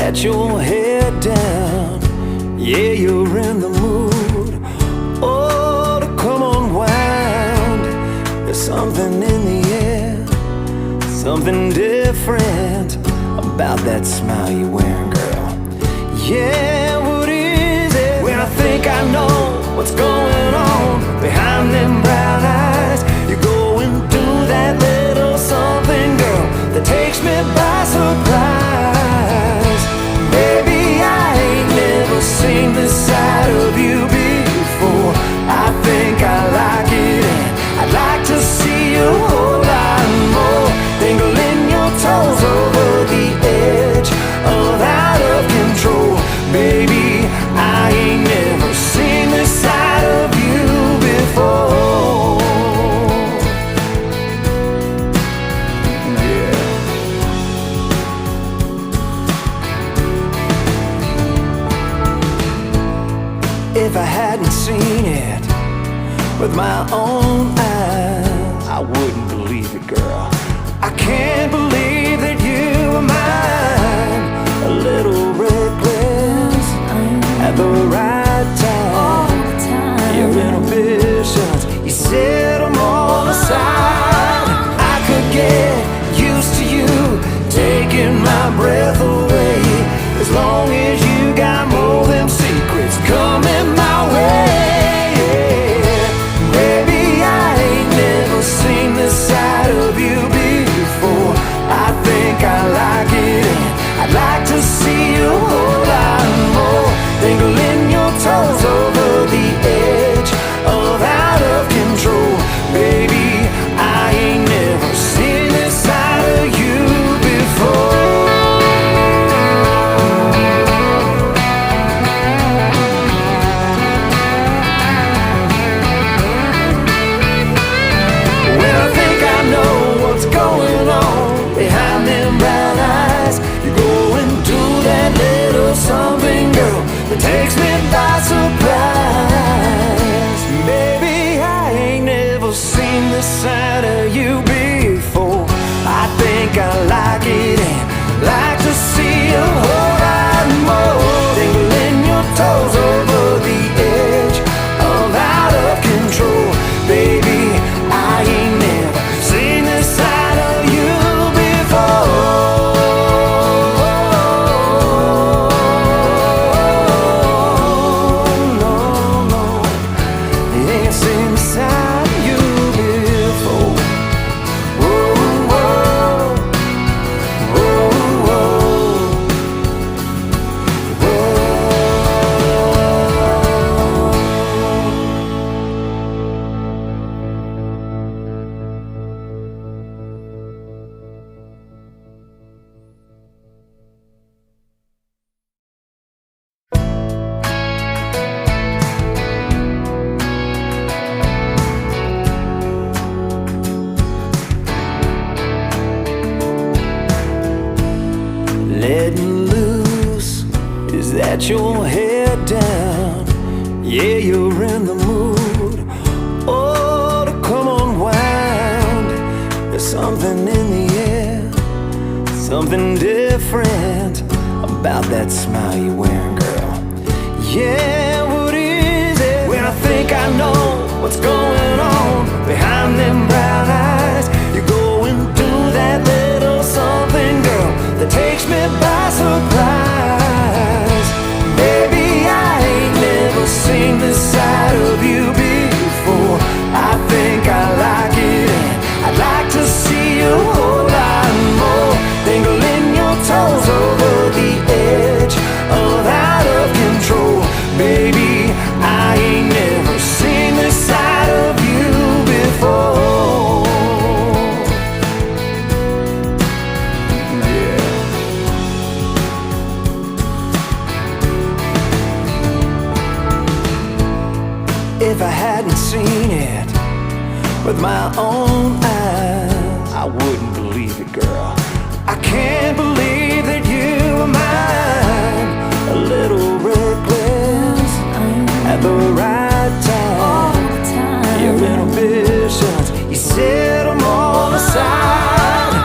let your head down. Yeah, you're in the mood. Oh, to come unwound. There's something in the air, something different about that smile you're wearing, girl. Yeah, what is it? When I think I know what's going on behind them brown eyes, you're going through that little something, girl, that takes me by surprise. Baby, I ain't never seen this side of you before. I think I like it, and I'd like to see you a whole lot more. Dangling your toes over the edge of out of control. Baby, I ain't never seen this side of you before. Yeah. If I hadn't seen it with my own eyes, I wouldn't believe it, girl. I can't believe that you were mine. A little reckless at the right time. Your inhibitions, you set them all aside. I could get used to you taking my breath away, as long as you got more of them secrets coming my way. Baby, I ain't never seen this side of you before. I think I like it, and I'd like to see you a whole lot more. Dangling your toes over the edge of out of control. Baby, I ain't never seen this side of you before. When I think I know what's going on behind them brown eyes, you're going through that little something, girl, that takes me by surprise. Baby, I ain't never seen this side of you before. I think I like it, and like to see a whole lot more. Dangling your toes over the edge of out of control. Baby, I ain't never seen this side of you before. No, no, ain't seen this side of you before. Whoa, whoa, whoa, whoa, whoa. Letting loose, is that your head down? Yeah, you're in the mood. Oh, to come unwound. There's something in the air, something different about that smile you're wearing, girl. Yeah, what is it? When I think I know what's going on behind them brown eyes, you're going through that little something, girl, that takes me by surprise. Baby, I ain't never seen this side of you before. I think I like it, and I'd like to see you a whole lot more. Dangling your toes over the edge of out of control. Baby, I ain't never seen this side of you before. Yeah. If I hadn't seen it with my own eyes, I wouldn't believe it, girl. I can't believe that you were mine.